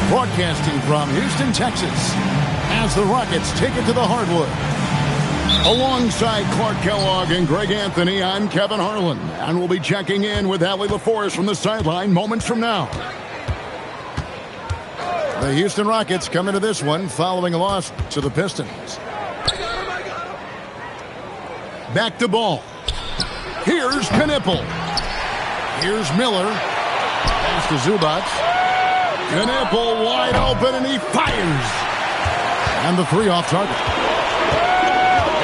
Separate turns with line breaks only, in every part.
Broadcasting from Houston, Texas, as the Rockets take it to the hardwood. Alongside Clark Kellogg and Greg Anthony, I'm Kevin Harlan, and we'll be checking in with Allie LaForce from the sideline moments from now. The Houston Rockets come into this one following a loss to the Pistons. Back to ball. Here's Knipple. Here's Miller. Pass to Zubac. Knipple wide open, and he fires. And the three off target.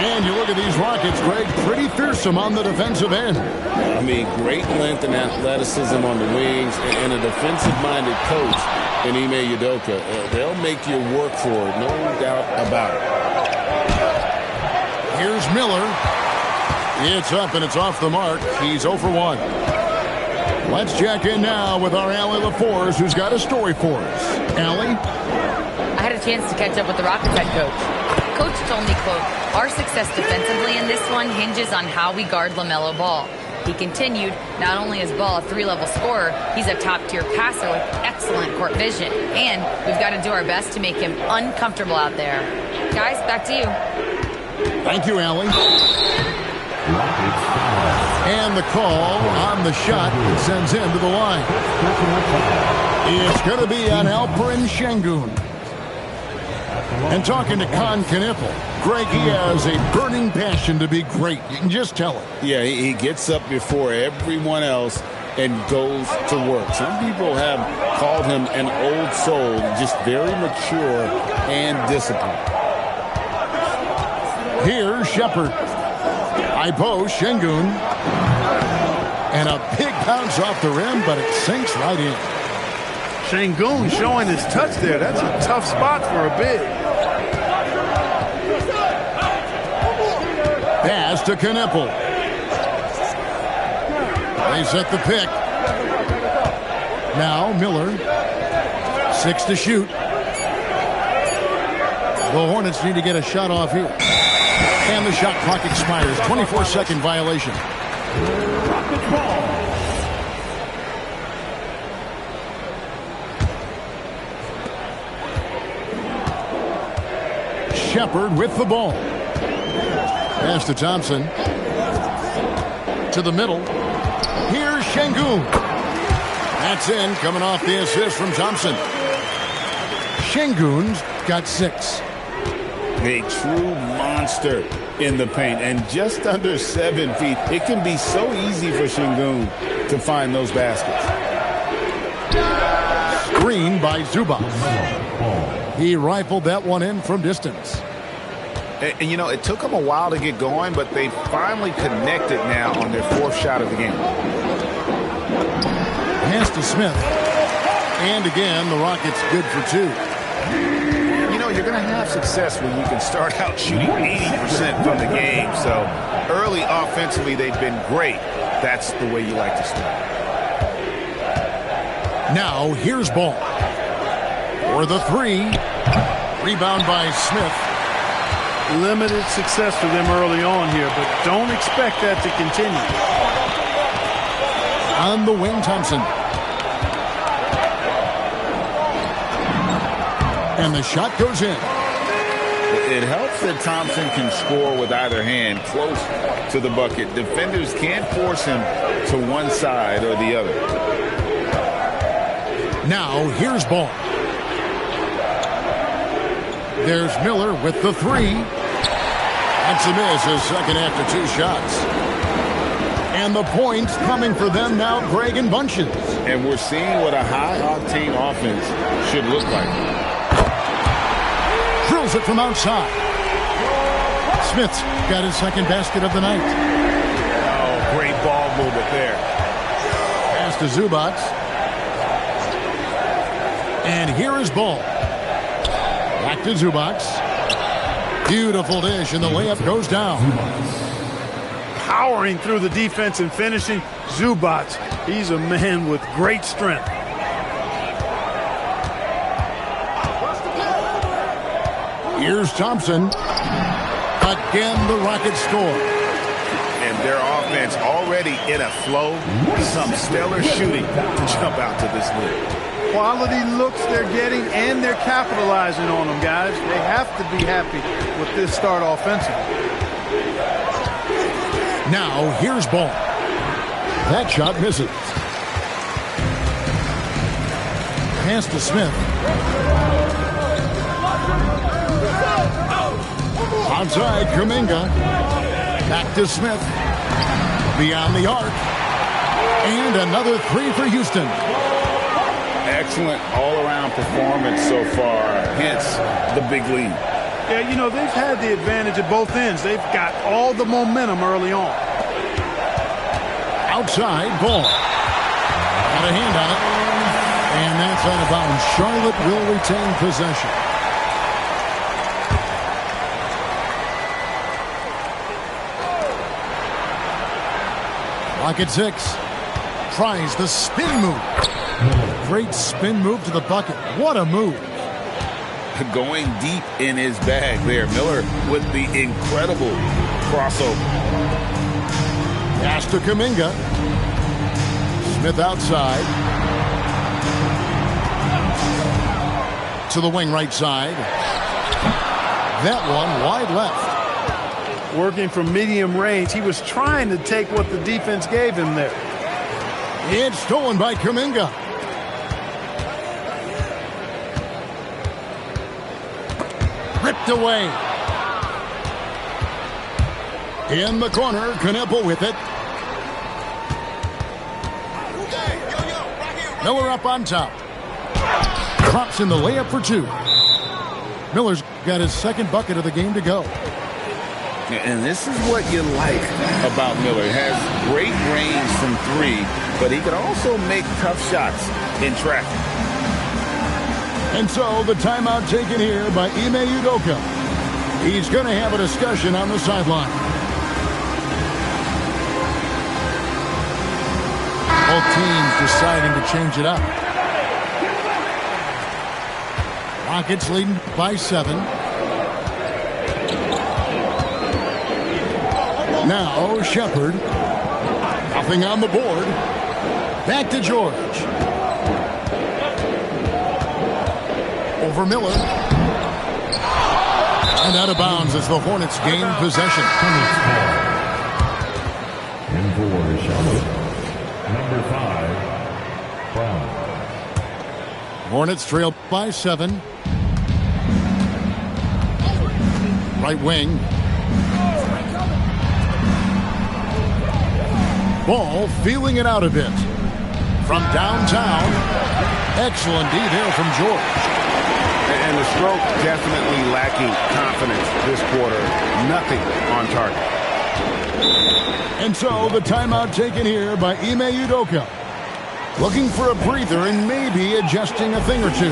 And you look at these Rockets, Greg, pretty fearsome on the defensive end.
I mean, great length and athleticism on the wings, and a defensive-minded coach in Ime Udoka. They'll make you work for it, no doubt about it.
Here's Miller. It's up, and it's off the mark. He's 0 for 1. Let's check in now with our Allie LaForce, who's got a story for us. Allie?
I had a chance to catch up with the Rockets head coach. Coach told me, quote, "Our success defensively in this one hinges on how we guard LaMelo Ball." He continued, not only is Ball a three-level scorer, he's a top-tier passer with excellent court vision. And we've got to do our best to make him uncomfortable out there. Guys, back to you.
Thank you, Allie. And the call on the shot that sends him to the line. It's going to be on Alperen Sengun. And talking to Con Knipple, Greg, he has a burning passion to be great. You can just tell it.
Yeah, he gets up before everyone else and goes to work. Some people have called him an old soul, just very mature and disciplined.
Here's Shepard. Ibo Sengun. And a big bounce off the rim, but it sinks right in.
Sengun showing his touch there. That's a tough spot for a big.
Pass to Knipple. They set the pick. Now Miller. 6 to shoot. The Hornets need to get a shot off here. And the shot clock expires. 24-second violation. Shepard with the ball. Pass to Thompson. To the middle. Here's Sengun. That's in, coming off the assist from Thompson. Sengun's got 6.
A true monster in the paint, and just under 7 feet. It can be so easy for Sengun to find those baskets.
Screen by Zubac. He rifled that one in from distance.
And, you know, it took them a while to get going, but they finally connected now on their 4th shot of the game.
Pass to Smith. And again, the Rockets good for 2.
You know, you're going to have success when you can start out shooting 80% from the game. So early offensively, they've been great. That's the way you like to start.
Now, here's Ball. For the 3. Rebound by Smith.
Limited success for them early on here, but don't expect that to continue.
On the wing, Thompson. And the shot goes in.
It helps that Thompson can score with either hand close to the bucket. Defenders can't force him to one side or the other.
Now, here's Ball. There's Miller with the 3. That's a miss, his second after 2 shots. And the points coming for them now, Greg, in bunches.
And we're seeing what a high-octane offense should look like.
Drills it from outside. Smith's got his second basket of the night.
Oh, great ball movement there.
Pass to Zubac. And here is Ball. Back to Zubac. Beautiful dish, and the layup goes down.
Powering through the defense and finishing. Zubac, he's a man with great strength.
Here's Thompson. Again, the Rockets score.
And their offense already in a flow. Some stellar shooting to jump out to this lead.
quality looks they're getting, and they're capitalizing on them, guys. They have to be happy with this start offensively.
Now, here's Ball. That shot misses. Pass to Smith. Outside, Kuminga. Back to Smith. Beyond the arc. And another three for Houston.
Excellent all-around performance so far, hence the big lead.
Yeah, you know, they've had the advantage at both ends. They've got all the momentum early on.
Outside, Ball. Got a hand on it. And that's out of bounds. Charlotte will retain possession. Clock at 6. Tries the spin move. Great spin move to the bucket. What a move.
Going deep in his bag there. Miller with the incredible crossover.
Pass to Kuminga. Smith outside. To the wing right side. That one wide left.
Working from medium range, he was trying to take what the defense gave him there.
It's stolen by Kuminga. Ripped away. In the corner, Knipple with it. Miller up on top. Drops in the layup for two. Miller's got his second bucket of the game to go.
And this is what you like about Miller. He has great range from three, but he can also make tough shots in traffic.
And so the timeout taken here by Ime Udoka. He's going to have a discussion on the sideline. Both teams deciding to change it up. Rockets leading by 7. Now Shepard. Nothing on the board. Back to George. Over Miller. And out of bounds as the Hornets gain possession.
And for Charlotte, number 5, Brown.
Hornets trail by 7. Right wing. Ball feeling it out a bit. From downtown. Excellent D there from George.
And the stroke definitely lacking confidence this quarter. Nothing on target.
And so the timeout taken here by Ime Udoka. Looking for a breather and maybe adjusting a thing or two.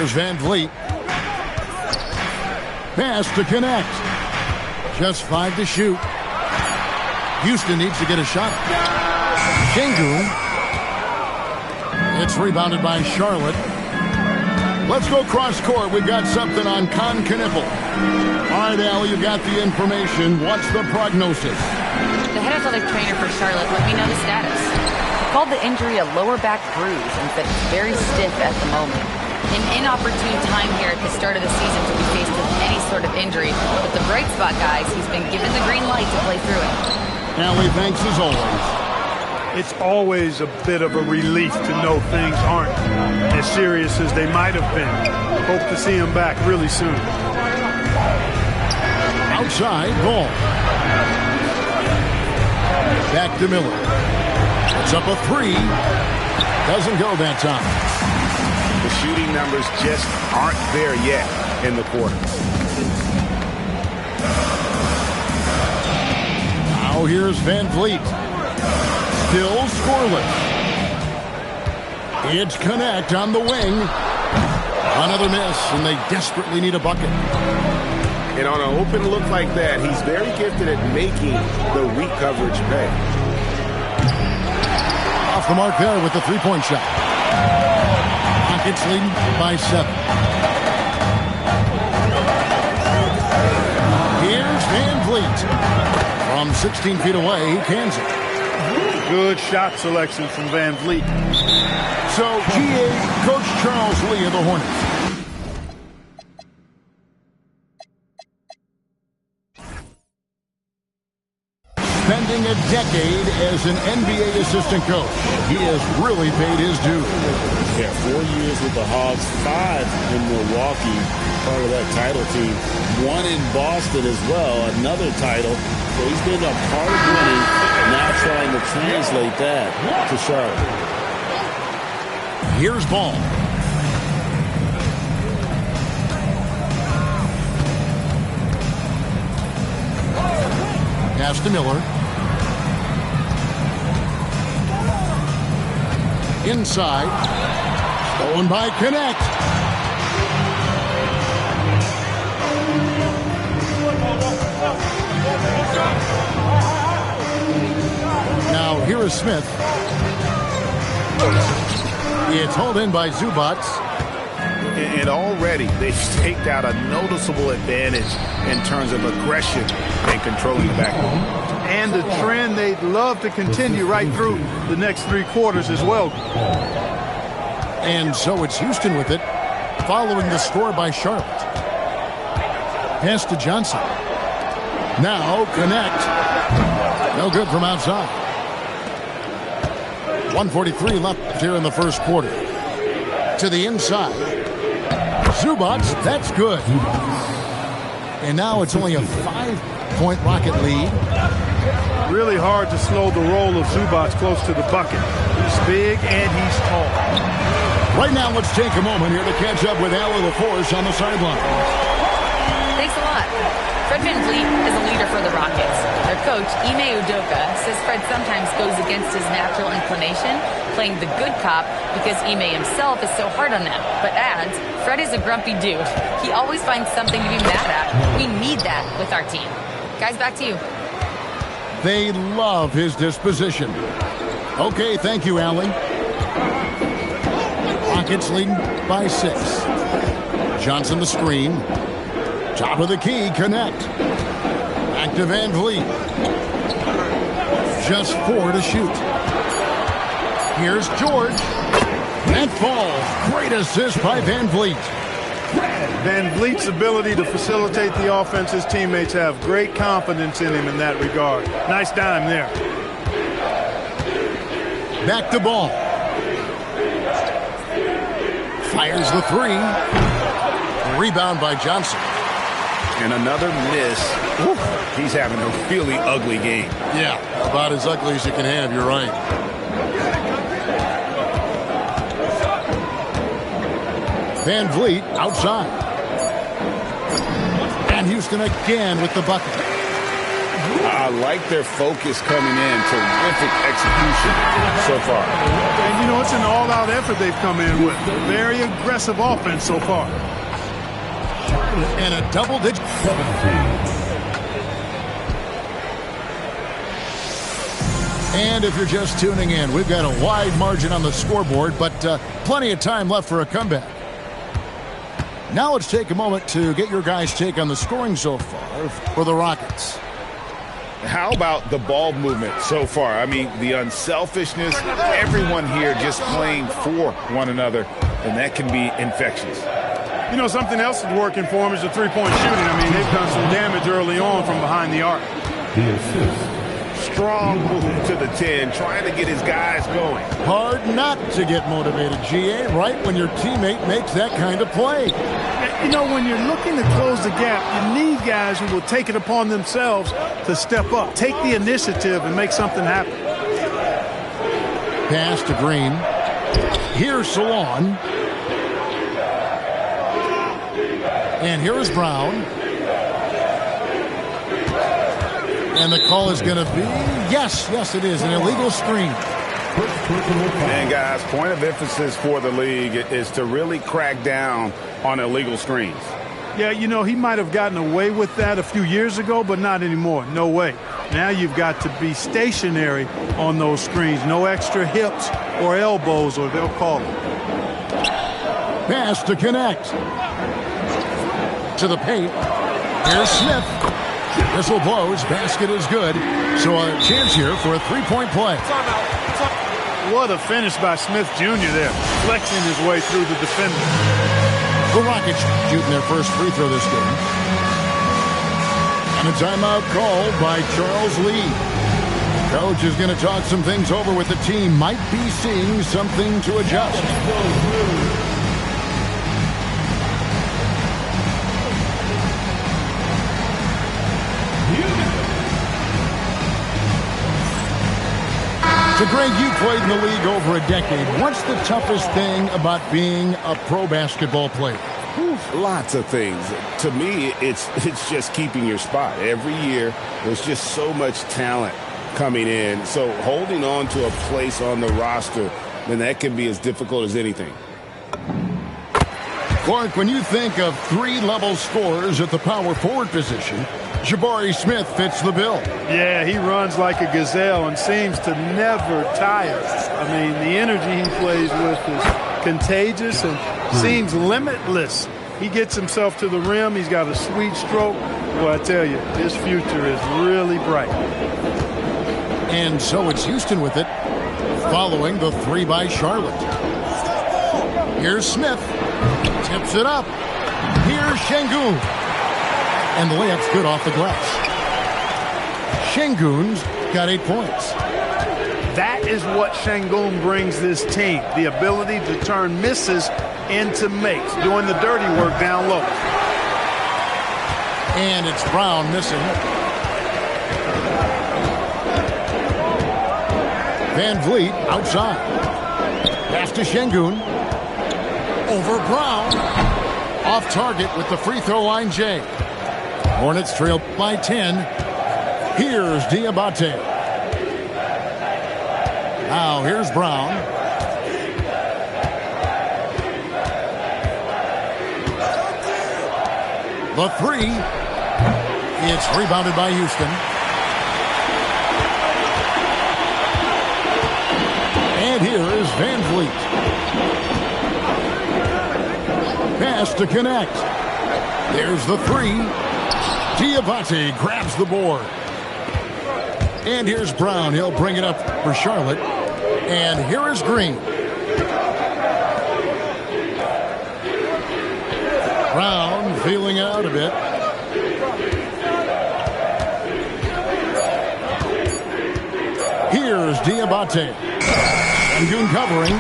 Here's Van Vliet. Pass to connect. Just 5 to shoot. Houston needs to get a shot. Şengün. It's rebounded by Charlotte. Let's go cross court. We've got something on Con Knipple. All right, Allie, you got the information. What's the prognosis?
The head athletic trainer for Charlotte let me know the status. He called the injury a lower back bruise and said it's very stiff at the moment. An inopportune time here at the start of the season to be faced with any sort of injury. But the bright spot, guys, he's been given the green light to play through it.
Allie, thanks as always.
It's always a bit of a relief to know things aren't as serious as they might have been. Hope to see him back really soon.
Outside, Ball. Back to Miller. It's up a 3. Doesn't go that time.
The shooting numbers just aren't there yet in the quarter.
Now here's Van Vliet. Still scoreless. It's Connect on the wing. Another miss, and they desperately need a bucket.
And on an open look like that, he's very gifted at making the weak coverage pay.
Off the mark there with the three-point shot. Rockets leading by 7. Here's Van Vliet. From 16 feet away, he cans it.
Good shot selection from Van Vliet.
So, GA, Coach Charles Lee of the Hornets. Spending a decade as an NBA assistant coach, he has really paid his due.
Yeah, 4 years with the Hawks, 5 in Milwaukee, part of that title team. 1 in Boston as well, another title. So he's been a part of winning, now trying to translate that to Charlotte.
Here's Ball. Pass to Miller. Inside. Stolen by Connect. Now here is Smith. It's hauled in by Zubats.
And already they've staked out a noticeable advantage in terms of aggression and controlling the backcourt.
And the trend they'd love to continue right through the next 3 quarters as well.
And so it's Houston with it, following the score by Charlotte. Pass to Johnson. Now Connect. No good from outside. 1:43 left here in the first quarter. To the inside. Zubats, that's good. And now it's only a 5-point Rocket lead.
Really hard to slow the roll of Zubats close to the bucket. He's big and he's tall.
Right now, let's take a moment here to catch up with Allie LaForce on the sideline.
Thanks a lot. Fred VanVleet is a leader for the Rockets. Their coach, Ime Udoka, says Fred sometimes goes against his natural inclination, playing the good cop because Ime himself is so hard on them. But adds, Fred is a grumpy dude. He always finds something to be mad at. We need that with our team. Guys, back to you.
They love his disposition. Okay, thank you, Allie. Rockets leading by 6. Johnson the screen. Top of the key, Connect. Back to Van Vliet. Just 4 to shoot. Here's George. That falls. Great assist by Van Vliet.
Van Vliet's ability to facilitate the offense, his teammates have great confidence in him in that regard. Nice dime there.
Back to Ball. Fires the 3. Rebound by Johnson.
And another miss. Oof, he's having a really ugly game.
Yeah, about as ugly as you can have, you're right. Van Vliet outside. And Houston again with the bucket.
I like their focus coming in. Terrific execution so far.
And you know, it's an all-out effort they've come in with. Very aggressive offense so far.
And a double-digit.
17.
And if you're just tuning in, we've got a wide margin on the scoreboard, but plenty of time left for a comeback. Now let's take a moment to get your guys' take on the scoring so far for the Rockets.
How about the ball movement so far? I mean, the unselfishness, everyone here just playing for one another, and that can be infectious.
You know, something else that's working for them is the three-point shooting. I mean, they've done some damage early on from behind the arc.
The assist.
Strong move to the 10, trying to get his guys going.
Hard not to get motivated, GA, right when your teammate makes that kind of play.
You know, when you're looking to close the gap, you need guys who will take it upon themselves to step up, take the initiative, and make something happen.
Pass to Green. Here's Salon. And here is Brown. And the call is going to be, yes, it is, an illegal screen.
And guys, point of emphasis for the league is to really crack down on illegal screens.
Yeah, you know, he might have gotten away with that a few years ago, but not anymore. No way. Now you've got to be stationary on those screens. No extra hips or elbows, or they'll call it.
Pass to connect. To the paint. Here's Smith. Whistle blows. Basket is good. So a chance here for a three-point play.
What a finish by Smith Jr. there, flexing his way through the defender.
The Rockets shooting their first free throw this game. And a timeout called by Charles Lee. Coach is going to talk some things over with the team. Might be seeing something to adjust. So, Greg, you played in the league over a decade. What's the toughest thing about being a pro basketball player?
Lots of things. To me, it's just keeping your spot. Every year, there's just so much talent coming in. So holding on to a place on the roster, then that can be as difficult as anything.
Clark, when you think of three-level scorers at the power forward position, Jabari Smith fits the bill.
Yeah, he runs like a gazelle and seems to never tire. I mean, the energy he plays with is contagious and seems limitless. He gets himself to the rim. He's got a sweet stroke. Well, I tell you, his future is really bright.
And so it's Houston with it, following the three by Charlotte. Here's Smith. Tips it up. Here's Şengün. And the layup's good off the glass. Şengün's got 8 points.
That is what Şengün brings this team, the ability to turn misses into makes, doing the dirty work down low.
And it's Brown missing. Van Vliet outside. Pass to Şengün. Over Brown. Off target with the free throw line, Jay. Hornets trail by 10. Here's Diabate. Now here's Brown. The three. It's rebounded by Houston. And here is Van Vliet. Pass to connect. There's the three. Diabate grabs the board. And here's Brown. He'll bring it up for Charlotte. And here is Green. Brown feeling out a bit. Here's Diabate. Şengün covering.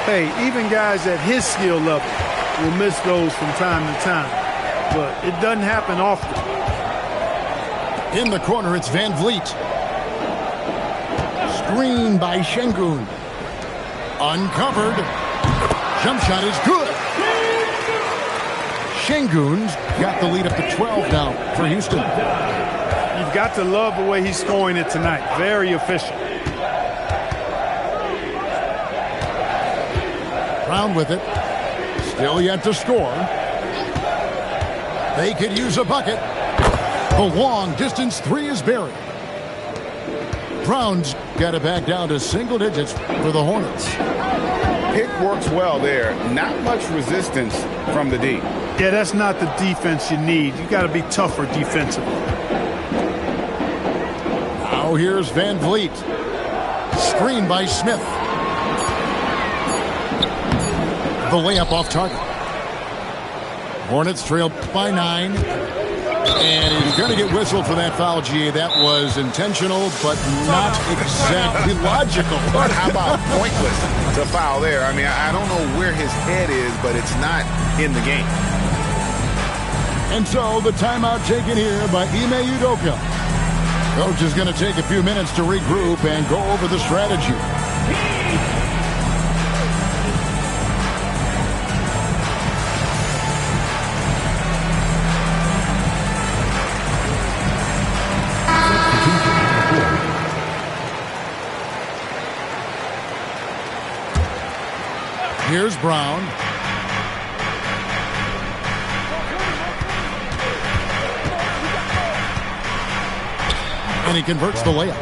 Hey, even guys at his skill level will miss those from time to time. But it doesn't happen often.
In the corner, it's Van Vliet. Screen by Şengün. Uncovered. Jump shot is good. Şengün's got the lead up to 12 now for Houston.
You've got to love the way he's scoring it tonight. Very efficient.
Brown with it. Still yet to score. They could use a bucket. The long distance three is buried. Brown's got it back down to single digits for the Hornets.
Pick works well there. Not much resistance from the D.
Yeah, that's not the defense you need. You got to be tougher defensively.
Now here's Van Vliet. Screen by Smith. The layup off target. Hornets trail by 9. And he's going to get whistled for that foul, GA. That was intentional, but not exactly logical.
But how about pointless to foul there? I mean, I don't know where his head is, but it's not in the game.
And so the timeout taken here by Ime Udoka. Coach is going to take a few minutes to regroup and go over the strategy. Here's Brown. And he converts the layup.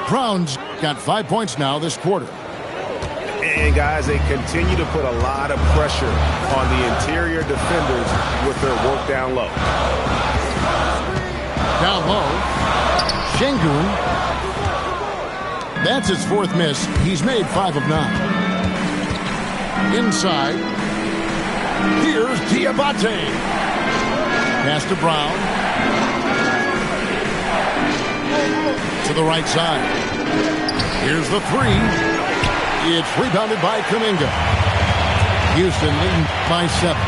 Brown's got 5 points now this quarter.
And, guys, they continue to put a lot of pressure on the interior defenders with their work down low.
Down low. Şengün. That's his fourth miss. He's made 5 of 9. Inside. Here's Diabate. Pass to Brown. To the right side. Here's the three. It's rebounded by Kuminga. Houston leading by 7.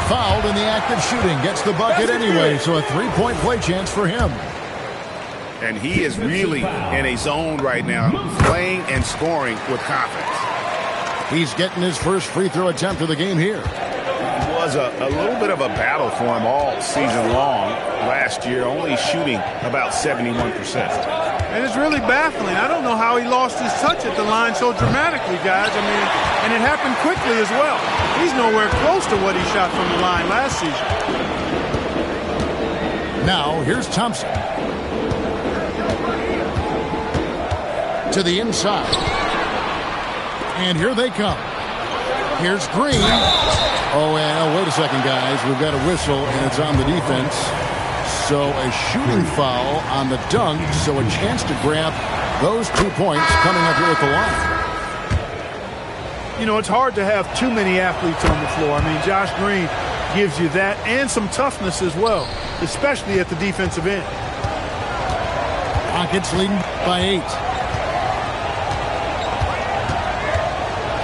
Fouled in the act of shooting. Gets the bucket anyway, so a three-point play chance for him.
And he is really in a zone right now, playing and scoring with confidence.
He's getting his first free throw attempt of the game here.
It was a little bit of a battle for him all season long last year, only shooting about 71%.
And it's really baffling. I don't know how he lost his touch at the line so dramatically, guys. I mean, and it happened quickly as well. He's nowhere close to what he shot from the line last season.
Now, here's Thompson. To the inside. And here they come. Here's Green. Oh, and wait a second, guys. We've got a whistle, and it's on the defense. So a shooting foul on the dunk, so a chance to grab those 2 points coming up here at the line.
You know, it's hard to have too many athletes on the floor. I mean, Josh Green gives you that and some toughness as well, especially at the defensive end.
Rockets leading by 8.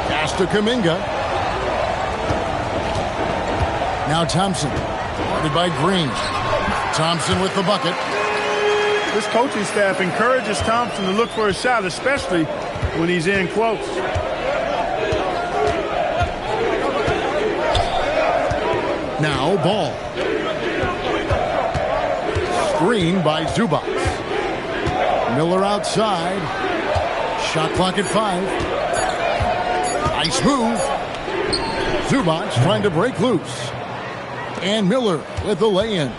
Pass to Kuminga. Now Thompson, guarded by Green. Thompson with the bucket.
This coaching staff encourages Thompson to look for a shot, especially when he's in close.
Now Ball. Screen by Zubac. Miller outside. Shot clock at 5. Nice move. Zubac trying to break loose. And Miller with the lay-in.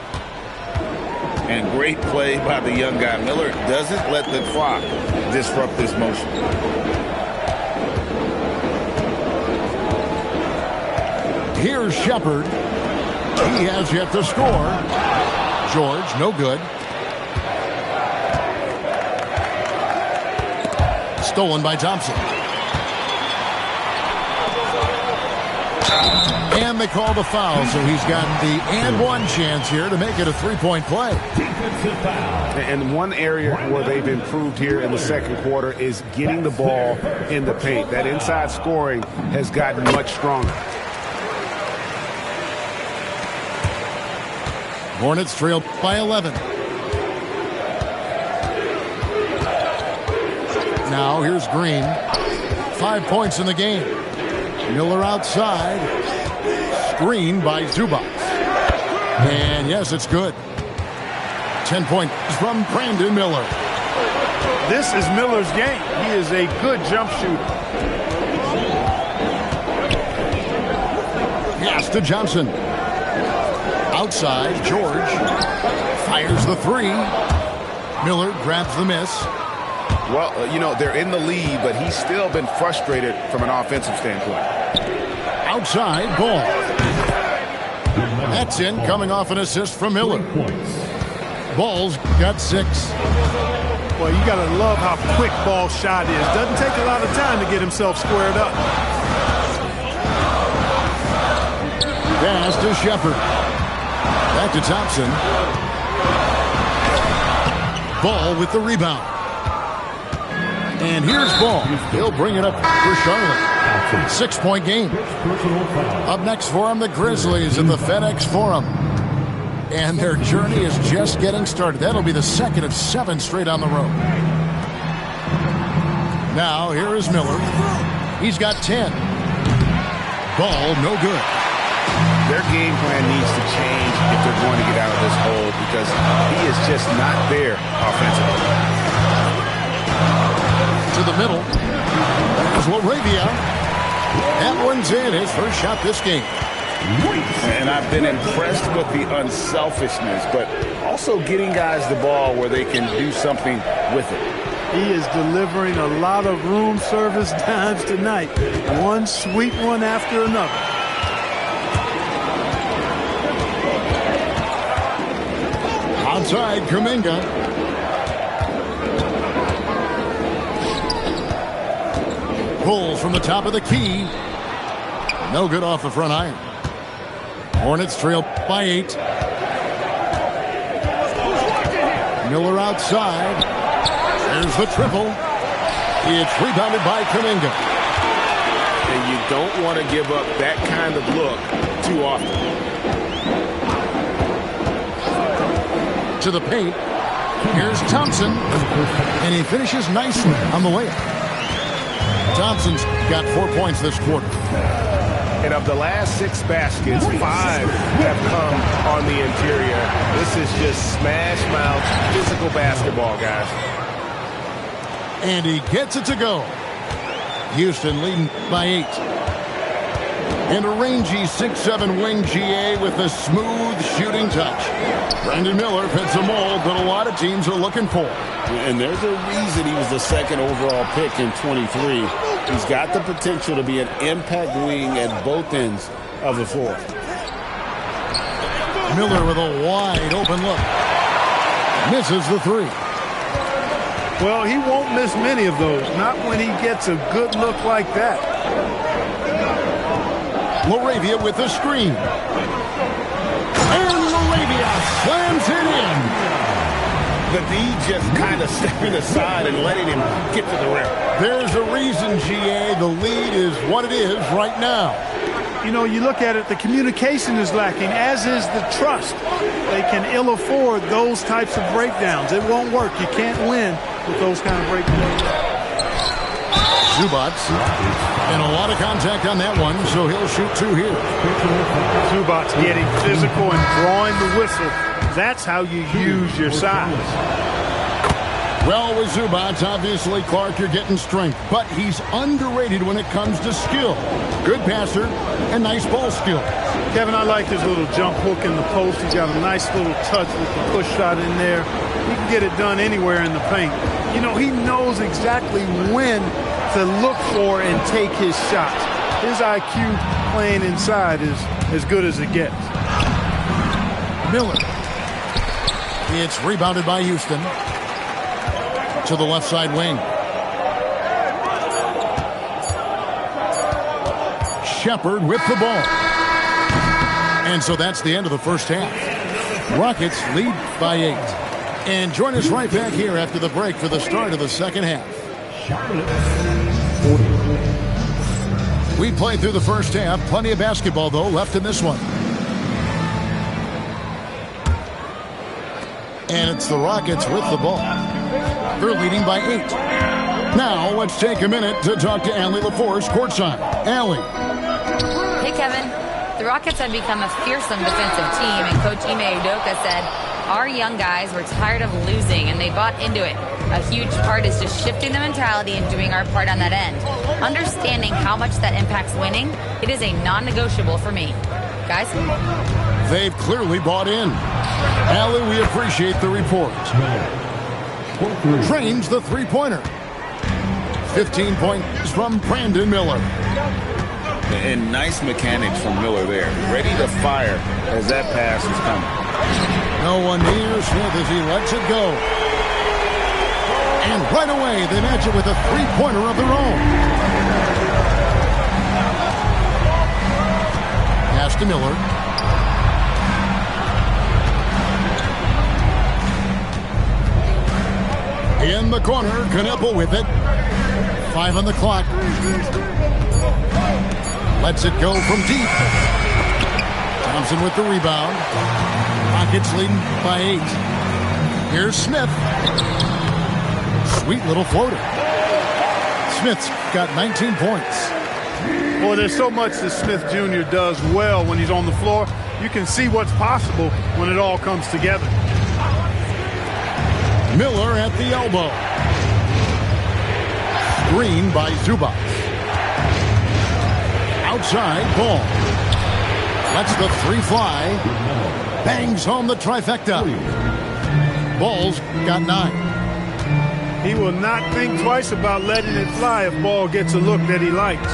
And great play by the young guy. Miller doesn't let the clock disrupt this motion.
Here's Shepard. He has yet to score. George, no good. Stolen by Thompson. And they call the foul, so he's got the and one chance here to make it a three-point play.
And one area where they've improved here in the second quarter is getting the ball in the paint. That inside scoring has gotten much stronger.
Hornets trail by 11. Now here's Green. 5 points in the game. Miller outside. Screen by Zubac. And yes, it's good. 10 points from Brandon Miller.
This is Miller's game. He is a good jump shooter.
Pass to Johnson. Outside, George fires the three. Miller grabs the miss.
Well, you know, they're in the lead, but he's still been frustrated from an offensive standpoint.
Outside, Ball. That's in, coming off an assist from Miller. Ball's got 6.
Well, you got to love how quick Ball's shot is. Doesn't take a lot of time to get himself squared up.
Pass to Shepard. Back to Thompson. Ball with the rebound. And here's Ball. He'll bring it up for Charlotte. 6-point game. Up next for him, the Grizzlies at the FedEx Forum. And their journey is just getting started. That'll be the second of 7 straight on the road. Now, here is Miller. He's got 10. Ball, no good.
Their game plan needs to change if they're going to get out of this hole because he is just not there offensively.
To the middle. There's LaRavia. That one's in, his first shot this game.
And I've been impressed with the unselfishness, but also getting guys the ball where they can do something with it.
He is delivering a lot of room service dimes tonight. One sweet one after another.
Outside, Kuminga. Pulls from the top of the key. No good off the front iron. Hornets trail by 8. Miller outside. There's the triple. It's rebounded by Kuminga.
And you don't want to give up that kind of look too often.
To the paint. Here's Thompson. And he finishes nicely on the layup. Thompson's got 4 points this quarter.
And of the last 6 baskets, 5 have come on the interior. This is just smash mouth, physical basketball, guys.
And he gets it to go. Houston leading by 8. And a rangy 6'7" wing GA with a smooth shooting touch. Brandon Miller fits a mold that a lot of teams are looking for.
And there's a reason he was the 2nd overall pick in 23. He's got the potential to be an impact wing at both ends of the floor.
Miller with a wide open look. Misses the 3.
Well, he won't miss many of those. Not when he gets a good look like that.
LaRavia with the screen. And LaRavia slams it in.
The D just kind of stepping aside and letting him get to the rim.
There's a reason, GA, the lead is what it is right now.
You know, you look at it, the communication is lacking, as is the trust. They can ill afford those types of breakdowns. It won't work. You can't win with those kind of breakdowns.
Zubac. And a lot of contact on that one, so he'll shoot 2 here.
Zubac getting physical and drawing the whistle. That's how you use your size.
Well, with Zubac, obviously, Clark, you're getting strength. But he's underrated when it comes to skill. Good passer and nice ball skill.
Kevin, I like his little jump hook in the post. He's got a nice little touch with the push shot in there. He can get it done anywhere in the paint. You know, he knows exactly when to look for and take his shots. His IQ playing inside is as good as it gets.
Miller. It's rebounded by Houston. To the left side wing. Shepard with the ball. And so that's the end of the first half. Rockets lead by 8. And join us right back here after the break for the start of the second half. We played through the first half. Plenty of basketball, though, left in this one. And it's the Rockets with the ball. They're leading by 8. Now, let's take a minute to talk to Allie LaForce courtside. Allie.
Hey, Kevin. The Rockets have become a fearsome defensive team, and Coach Ime Udoka said, our young guys were tired of losing, and they bought into it. A huge part is just shifting the mentality and doing our part on that end. Understanding how much that impacts winning, it is a non-negotiable for me. Guys?
They've clearly bought in. Allie, we appreciate the report. Trains the three-pointer. 15 points from Brandon Miller.
And nice mechanics from Miller there. Ready to fire as that pass is coming.
No one near Smith as he lets it go. And right away, they match it with a three-pointer of their own. Pass to Miller. In the corner, Knueppel with it. 5 on the clock. Lets it go from deep. Thompson with the rebound. Rockets leading by 8. Here's Smith. Sweet little floater. Smith's got 19 points.
Boy, there's so much that Smith Jr. does well when he's on the floor. You can see what's possible when it all comes together.
Miller at the elbow. Screen by Zubac. Outside, Ball. Lets the three fly. Bangs home the trifecta. Ball's got 9.
He will not think twice about letting it fly if Ball gets a look that he likes.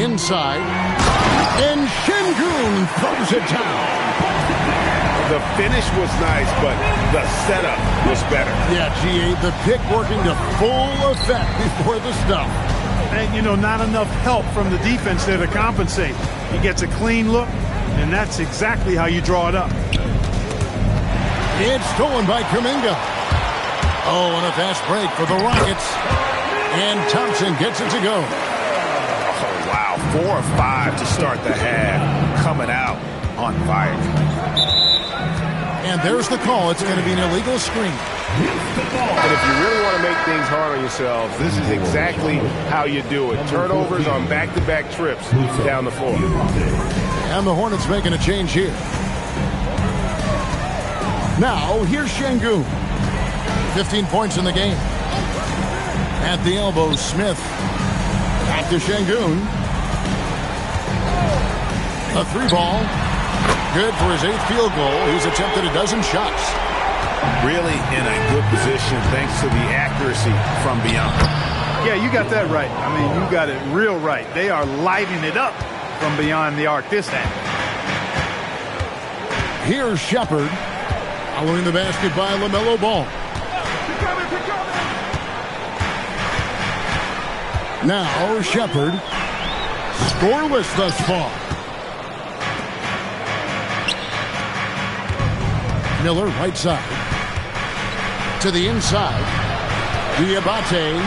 Inside. And Şengün throws it down.
The finish was nice, but the setup was better.
Yeah, G.A., the pick working to full effect before the stuff.
And, you know, not enough help from the defense there to compensate. He gets a clean look, and that's exactly how you draw it up.
It's stolen by Kuminga. Oh, and a fast break for the Rockets. And Thompson gets it to go.
Oh, wow. 4 or 5 to start the half. Coming out on fire.
And there's the call. It's going to be an illegal screen.
And if you really want to make things hard on yourselves, this is exactly how you do it. Turnovers on back-to-back trips down the floor.
And the Hornets making a change here. Now, here's Şengün. 15 points in the game. At the elbow, Smith. Back to Şengün. A 3-ball. Good for his 8th field goal. He's attempted a dozen shots.
Really in a good position thanks to the accuracy from beyond.
Yeah, you got that right. I mean, you got it real right. They are lighting it up from beyond the arc this half.
Here's Shepherd. Following the basket by LaMelo Ball. Now Shepherd. Scoreless thus far. Miller right side. To the inside. Diabate.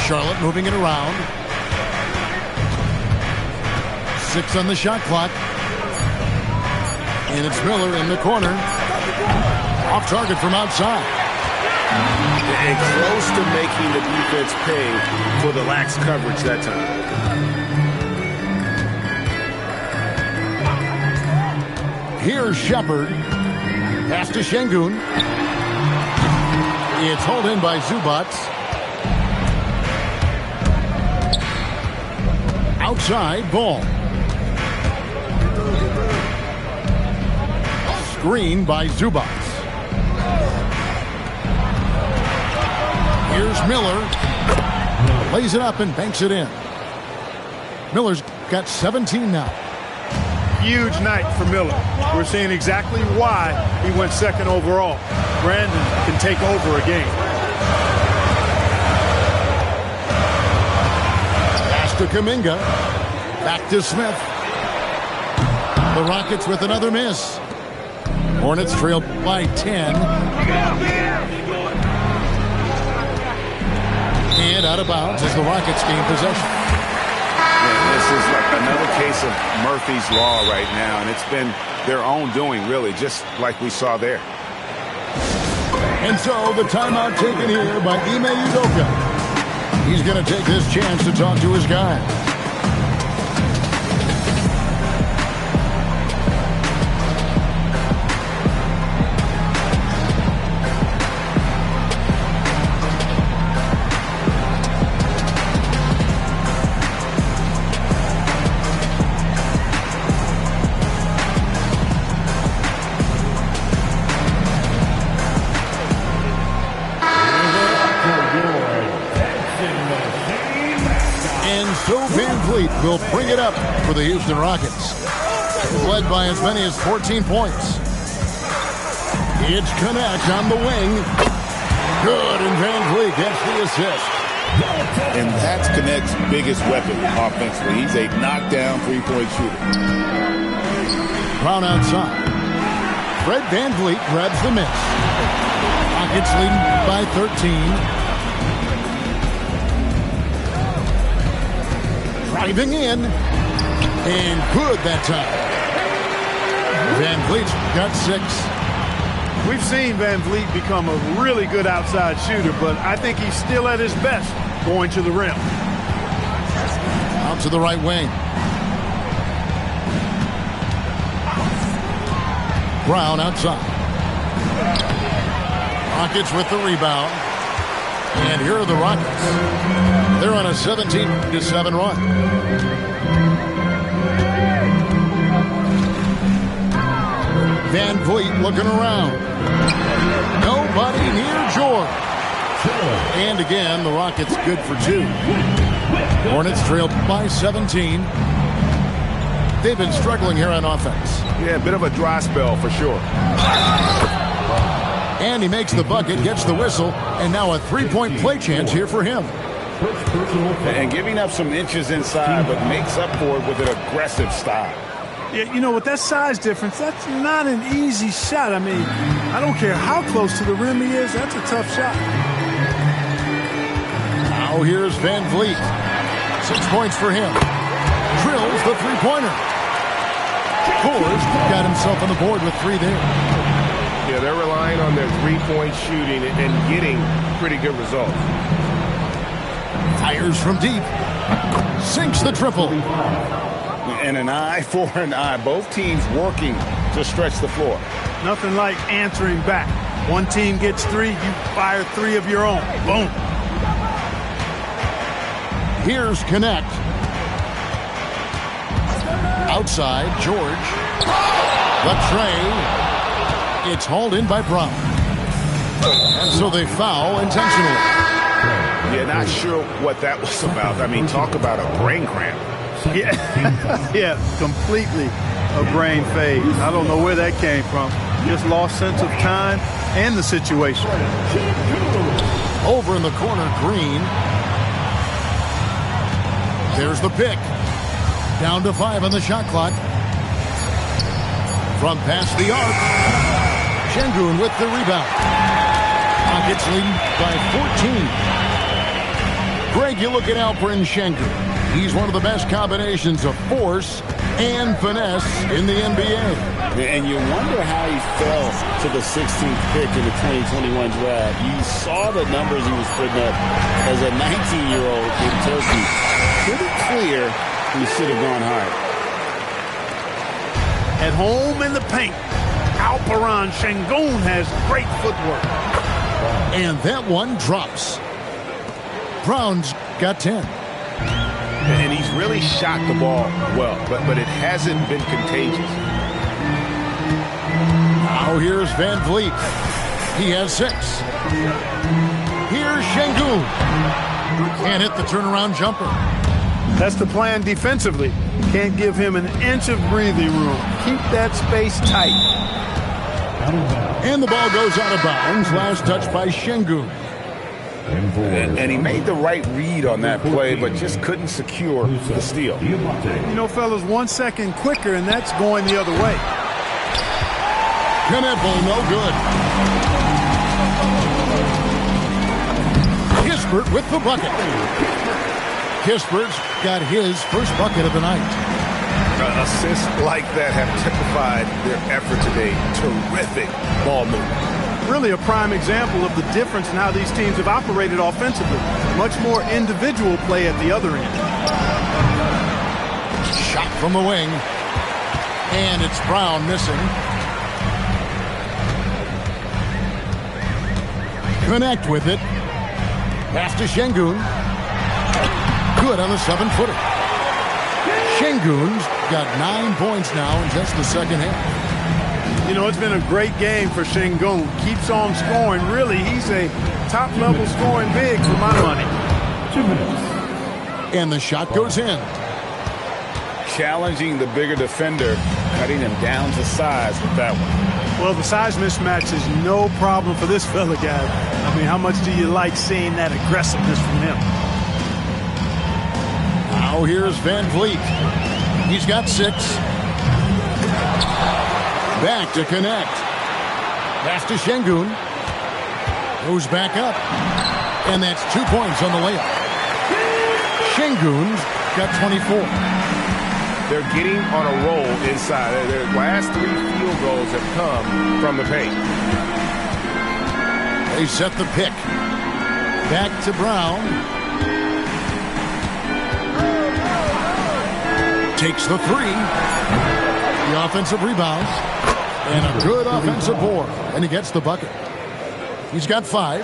Charlotte moving it around. 6 on the shot clock. And it's Miller in the corner. Off target from outside.
And close to making the defense pay for the lax coverage that time.
Here's Shepherd. Pass to Şengün. It's hauled in by Zubac. Outside, Ball. Screen by Zubac. Here's Miller. Lays it up and banks it in. Miller's got 17 now.
Huge night for Miller. We're seeing exactly why he went 2nd overall. Brandon can take over a game.
Pass to Kuminga. Back to Smith. The Rockets with another miss. Hornets trail by 10. And out of bounds as the Rockets gain possession.
This is like another case of Murphy's Law right now, and it's been their own doing, really, just like we saw there.
And so the timeout taken here by Ime Udoka. He's going to take this chance to talk to his guys. Will bring it up for the Houston Rockets. Led by as many as 14 points. It's Connect on the wing. Good, and Van Vliet gets the assist.
And that's Connect's biggest weapon offensively. He's a knockdown three-point shooter.
Brown outside. Fred Van Vliet grabs the miss. Rockets leading by 13. Driving in, and good that time. Van Vliet's got 6.
We've seen Van Vliet become a really good outside shooter, but I think he's still at his best going to the rim.
Out to the right wing. Brown outside. Rockets with the rebound. And here are the Rockets. They're on a 17-7 run. Van Vliet looking around. Nobody near George. And again, the Rockets good for 2. Hornets trailed by 17. They've been struggling here on offense.
Yeah, a bit of a dry spell for sure.
And he makes the bucket, gets the whistle, and now a three-point play chance here for him.
And giving up some inches inside, but makes up for it with an aggressive style.
Yeah, you know, with that size difference, that's not an easy shot. I mean, I don't care how close to the rim he is, that's a tough shot.
Now here's Van Vliet. 6 points for him. Drills the three-pointer. Coors got himself on the board with 3 there.
Yeah, they're relying on their three-point shooting and getting pretty good results.
Fires from deep. Sinks the triple.
And an eye for an eye. Both teams working to stretch the floor.
Nothing like answering back. One team gets 3, you fire 3 of your own. Boom.
Here's Connect. Outside, George. The tray. It's hauled in by Brown. And so they foul intentionally.
Yeah, not sure what that was about. I mean, talk about a brain cramp.
Yeah, yeah, completely a brain phase. I don't know where that came from. Just lost sense of time and the situation.
Over in the corner, Green. There's the pick. Down to 5 on the shot clock. From past the arc. Şengün with the rebound. Rockets leading by 14. Greg, you look at Alperen Şengün. He's one of the best combinations of force and finesse in the NBA.
And you wonder how he fell to the 16th pick in the 2021 draft. You saw the numbers he was putting up as a 19-year-old in Turkey. Pretty clear he should have gone higher.
At home in the paint, Alperen Şengün has great footwork.
And that one drops. Brown's got 10.
And he's really shot the ball well, but it hasn't been contagious.
Now here's Van Vliet. He has 6. Here's Şengün. Can't hit the turnaround jumper.
That's the plan defensively. Can't give him an inch of breathing room. Keep that space tight.
And the ball goes out of bounds. Last touch by Şengün.
And he made the right read on that play, but just couldn't secure the steal.
You know, fellas, 1 second quicker, and that's going the other way.
Knipple, no good. Kispert with the bucket. Kispert's got his first bucket of the night.
Assists like that have typified their effort today. Terrific ball movement.
Really a prime example of the difference in how these teams have operated offensively. Much more individual play at the other end.
Shot from the wing. And it's Brown missing. Connect with it. Pass to Şengün. Good on the 7-footer. Şengün's got 9 points now in just the second half.
You know, it's been a great game for Şengün. Keeps on scoring. Really, he's a top-level scoring big for my money.
2 minutes.
And the shot goes in.
Challenging the bigger defender, cutting him down to size with that one.
Well, the size mismatch is no problem for this fella, guy. I mean, how much do you like seeing that aggressiveness from him?
Now here's Van Vliet. He's got 6. Back to Connect. Pass to Şengün. Goes back up. And that's 2 points on the layup. Şengün's got 24.
They're getting on a roll inside. Their last 3 field goals have come from the paint.
They set the pick. Back to Brown. Takes the 3. The offensive rebound. And a good offensive board. And he gets the bucket. He's got 5.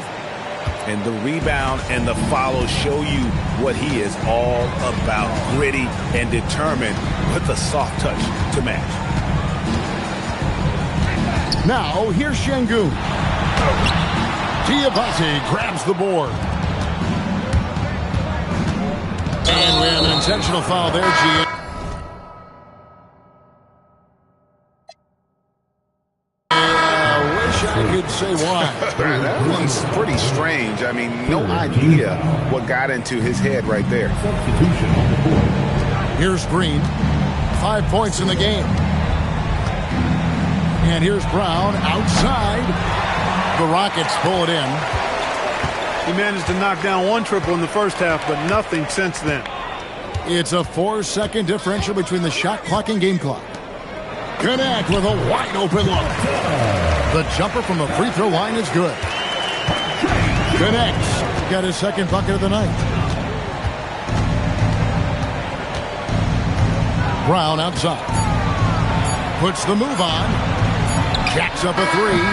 And the rebound and the follow show you what he is all about. Gritty and determined with a soft touch to match.
Now, here's Şengün. Diabate grabs the board. And we have an intentional foul there, G. I could say why.
That one's pretty strange. I mean, no idea what got into his head right there.
Here's Green. 5 points in the game. And here's Brown outside. The Rockets pull it in.
He managed to knock down one triple in the first half, but nothing since then.
It's a 4-second differential between the shot clock and game clock. Connect with a wide open look. The jumper from the free throw line is good. Connects. Got his second bucket of the night. Brown outside. Puts the move on. Jacks up a three.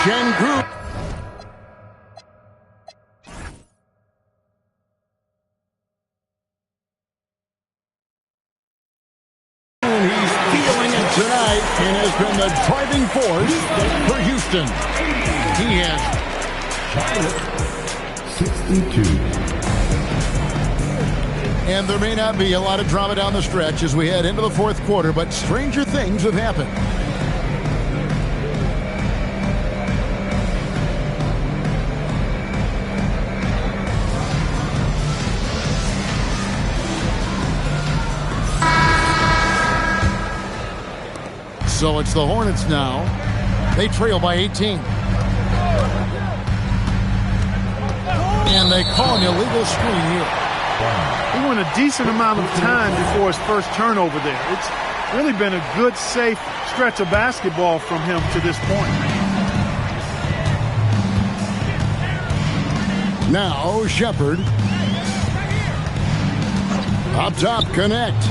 Şengün. Tonight, and has been the driving force for Houston. He has
62.
And there may not be a lot of drama down the stretch as we head into the fourth quarter, but stranger things have happened. So it's the Hornets now. They trail by 18. And they call an illegal screen here.
He went a decent amount of time before his first turnover there. It's really been a good, safe stretch of basketball from him to this point.
Now Shepherd. Up top, Connect.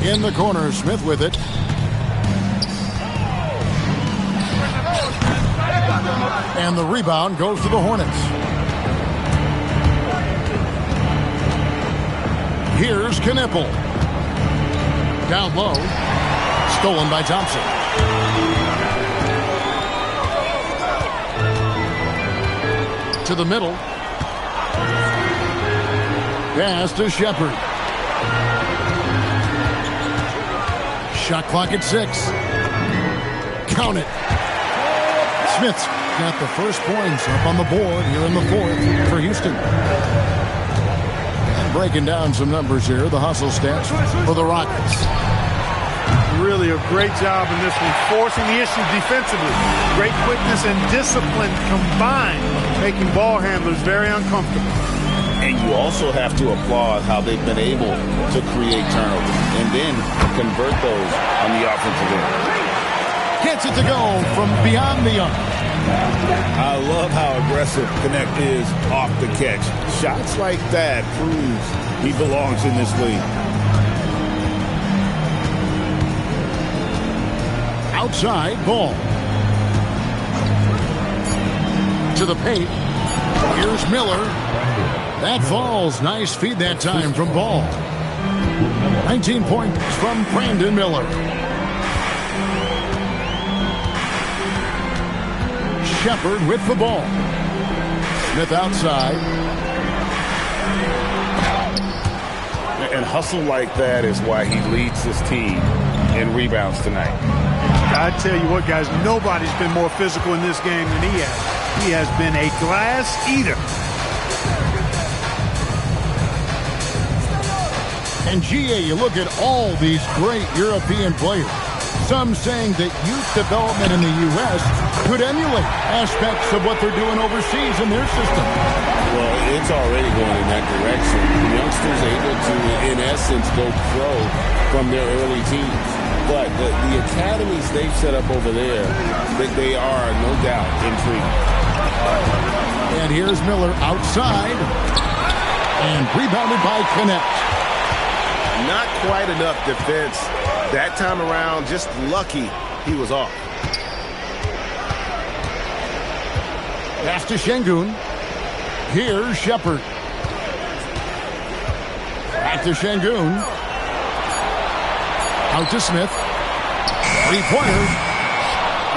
In the corner, Smith with it. And the rebound goes to the Hornets. Here's Knipple. Down low. Stolen by Thompson. To the middle. Pass to Shepherd. Shot clock at 6. Count it. Smith's got the first points up on the board here in the fourth for Houston. And breaking down some numbers here, the hustle stats for the Rockets.
Really a great job in this one, forcing the issue defensively. Great quickness and discipline combined, making ball handlers very uncomfortable.
And you also have to applaud how they've been able to create turnovers and then convert those on the offensive end.
Gets it to go from beyond the arc.
I love how aggressive Connect is off the catch. Shots like that proves he belongs in this league.
Outside, Ball. To the paint. Here's Miller. That falls. Nice feed that time from Ball. 19 points from Brandon Miller. Shepherd with the ball. Smith outside.
And hustle like that is why he leads his team in rebounds tonight.
I tell you what, guys, nobody's been more physical in this game than he has. He has been a glass eater.
And GA, you look at all these great European players. Some saying that youth development in the U.S. could emulate aspects of what they're doing overseas in their system.
Well, it's already going in that direction. The youngsters able to, in essence, go pro from their early teens. But the academies they've set up over there, they are, no doubt, intriguing.
And here's Miller outside. And rebounded by Connect.
Not quite enough defense that time around. Just lucky he was off.
Pass to Şengün. Here's Shepard. Back to Şengün. Out to Smith. 3-pointer.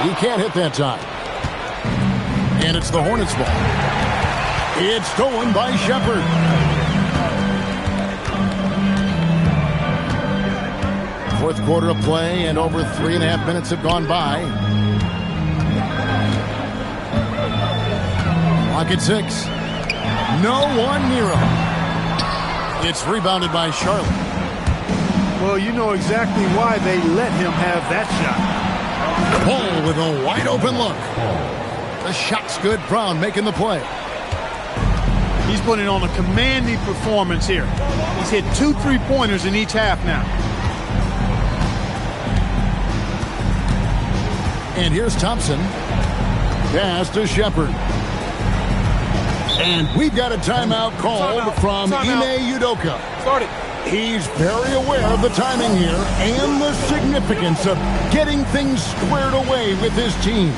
He can't hit that time. And it's the Hornets ball. It's stolen by Shepard. Fourth quarter of play, and over 3.5 minutes have gone by. Clock at 6. No one near him. It's rebounded by Charlotte.
Well, you know exactly why they let him have that shot.
Paul with a wide open look. The shot's good. Brown making the play.
He's putting on a commanding performance here. He's hit 2 3-pointers in each half now.
And here's Thompson. Pass to Shepard. And we've got a timeout called from Ime Udoka.
Start it.
He's very aware of the timing here and the significance of getting things squared away with his team.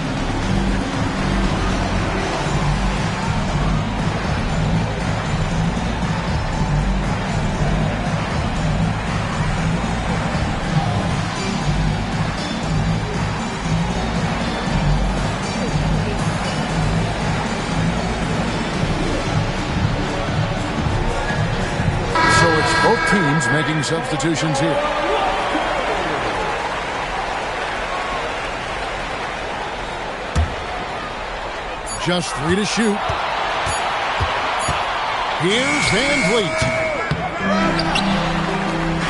Both teams making substitutions here. Just 3 to shoot. Here's Van Vliet.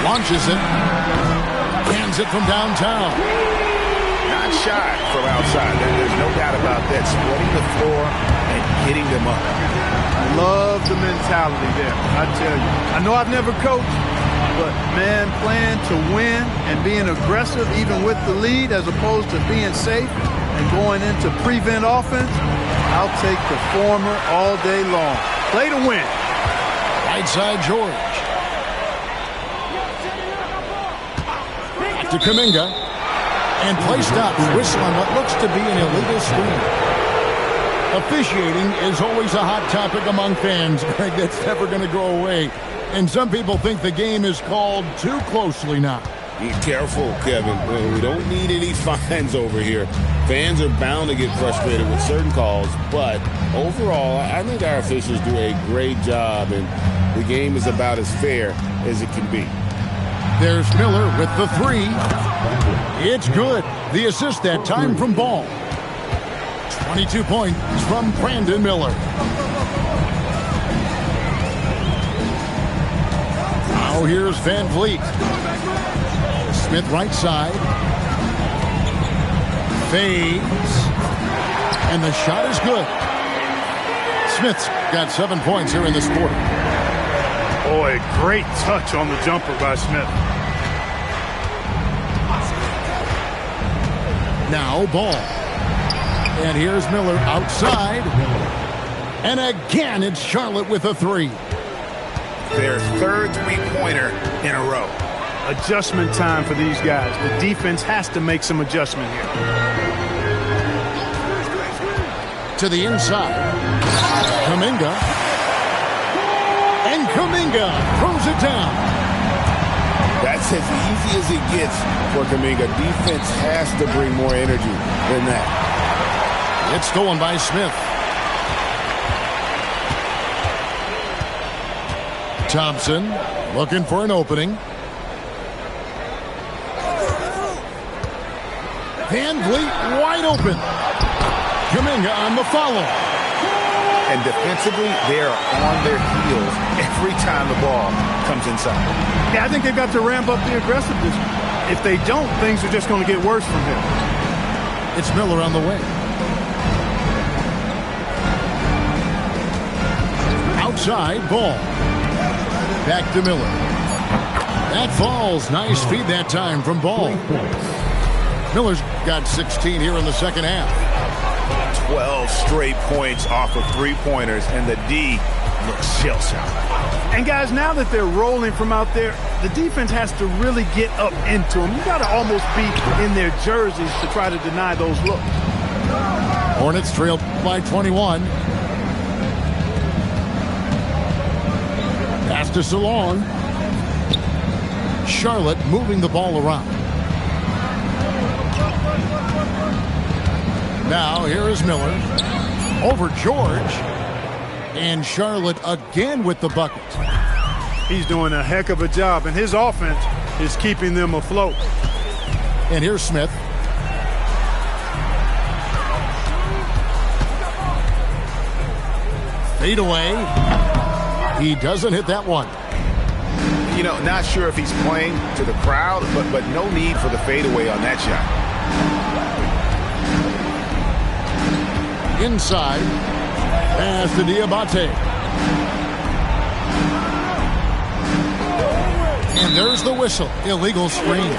Launches it. Hands it from downtown.
Not shy from outside. There's no doubt about that. Spreading the floor and getting them up.
Love the mentality there, I tell you. I know I've never coached, but, man, playing to win and being aggressive even with the lead as opposed to being safe and going into prevent offense, I'll take the former all day long. Play to win.
Right side, George. Back to Kuminga. And play stops. Whistle on what looks to be an illegal screen. Officiating is always a hot topic among fans, Greg. That's never going to go away. And some people think the game is called too closely now.
Be careful, Kevin. We don't need any fines over here. Fans are bound to get frustrated with certain calls, but overall, I think our officials do a great job, and the game is about as fair as it can be.
There's Miller with the 3. It's good. The assist that time from Ball. 22 points from Brandon Miller. Now here's Van Vliet. Smith right side. Fades. And the shot is good. Smith's got 7 points here in this quarter.
Boy, great touch on the jumper by Smith.
Now Ball. And here's Miller outside. And again, it's Charlotte with a 3.
Their third 3-pointer in a row.
Adjustment time for these guys. The defense has to make some adjustment here.
To the inside. Kuminga. And Kuminga throws it down.
That's as easy as it gets for Kuminga. Defense has to bring more energy than that.
It's stolen by Smith. Thompson looking for an opening. Van Vliet wide open. Kuminga on the follow.
And defensively, they are on their heels every time the ball comes inside.
Yeah, I think they've got to ramp up the aggressiveness. If they don't, things are just going to get worse from here.
It's Miller on the way. Outside, Ball. Back to Miller. That falls. Nice feed that time from Ball. Miller's got 16 here in the second half.
12 straight points off of 3-pointers, and the D looks shell-shocked.
And, guys, now that they're rolling from out there, the defense has to really get up into them. You got to almost be in their jerseys to try to deny those looks.
Hornets trailed by 21. Pass to Salon. Charlotte moving the ball around. Now here is Miller. Over George. And Charlotte again with the bucket.
He's doing a heck of a job, and his offense is keeping them afloat.
And here's Smith. Fade away. He doesn't hit that one.
You know, not sure if he's playing to the crowd, but no need for the fadeaway on that shot.
Inside. Pass to Diabate. And there's the whistle. Illegal screen.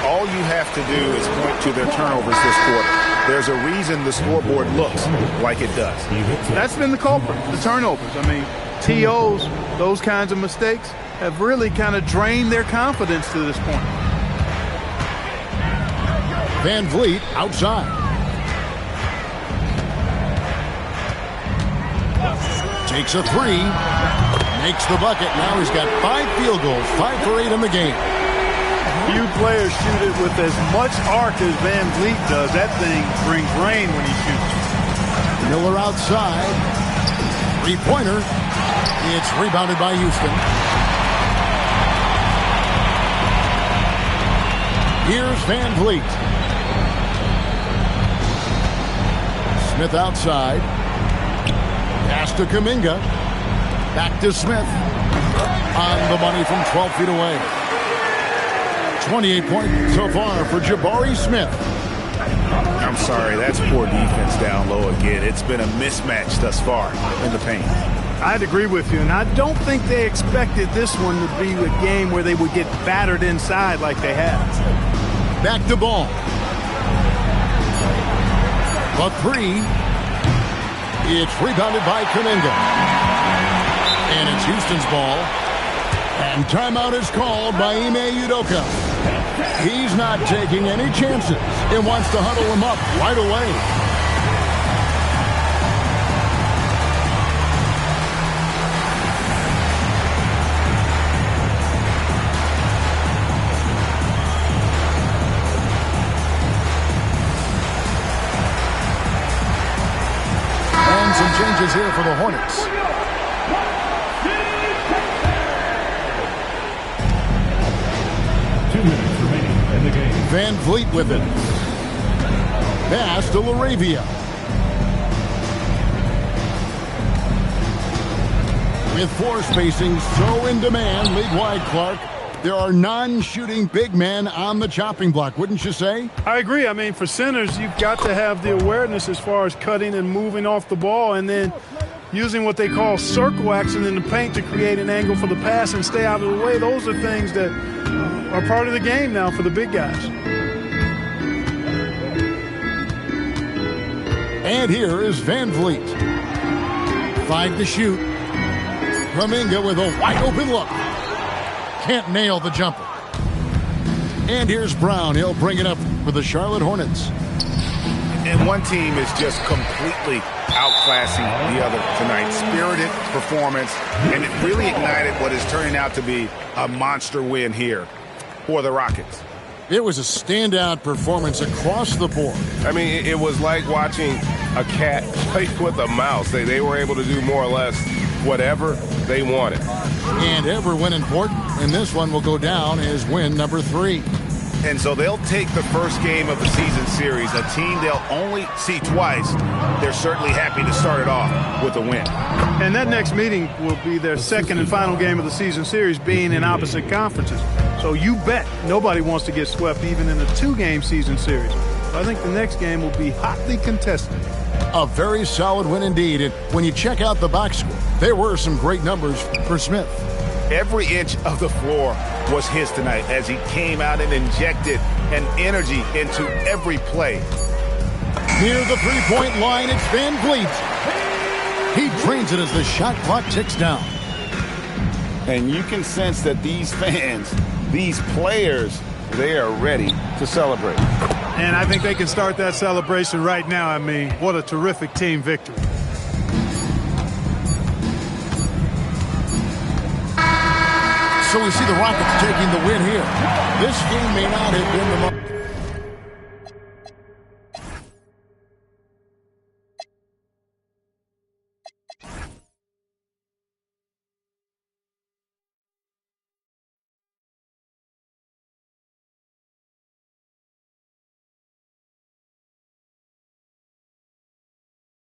All you have to do is point to their turnovers this quarter. There's a reason the scoreboard looks like it does.
That's been the culprit, the turnovers. I mean, TOs, those kinds of mistakes, have really kind of drained their confidence to this point.
Van Vliet outside. Takes a three. Makes the bucket. Now he's got 5 field goals, 5 for 8 in the game.
Few players shoot it with as much arc as Van Vliet does. That thing brings rain when he shoots.
Miller outside. Three-pointer. It's rebounded by Houston. Here's Van Vliet. Smith outside. Pass to Kuminga. Back to Smith. On the money from 12 feet away. 28 points so far for Jabari Smith.
I'm sorry, that's poor defense down low again. It's been a mismatch thus far in the paint.
I'd agree with you, and I don't think they expected this one to be a game where they would get battered inside like they have.
Back to Ball. A three. It's rebounded by Kuminga. And it's Houston's ball. And timeout is called by Ime Udoka. He's not taking any chances and wants to huddle him up right away. And some changes here for the Hornets. Van Vliet with it. Pass to LaRavia. With floor spacing so in demand, league-wide, Clark, there are non-shooting big men on the chopping block, wouldn't you say?
I agree. I mean, for centers, you've got to have the awareness as far as cutting and moving off the ball and then using what they call circle action in the paint to create an angle for the pass and stay out of the way. Those are things that are part of the game now for the big guys.
And here is Van Vliet. 5 to shoot. Kuminga with a wide-open look. Can't nail the jumper. And here's Brown. He'll bring it up for the Charlotte Hornets.
And one team is just completely outclassing the other tonight. Spirited performance, and it really ignited what is turning out to be a monster win here for the Rockets.
It was a standout performance across the board.
I mean, it was like watching a cat play with a mouse. They were able to do more or less whatever they wanted.
And every win important, and this one will go down as win number 3.
And so they'll take the first game of the season series, a team they'll only see twice. They're certainly happy to start it off with a win.
And that next meeting will be their second and final game of the season series, being in opposite conferences. So you bet nobody wants to get swept even in a 2-game season series. I think the next game will be hotly contested.
A very solid win indeed. And when you check out the box score, there were some great numbers for Smith.
Every inch of the floor was his tonight as he came out and injected an energy into every play.
Near the three-point line, it's Van Vliet. He drains it as the shot clock ticks down.
And you can sense that these fans, these players, they are ready to celebrate.
And I think they can start that celebration right now. I mean, what a terrific team victory.
So we see the Rockets taking the win here. This game may not have been the most...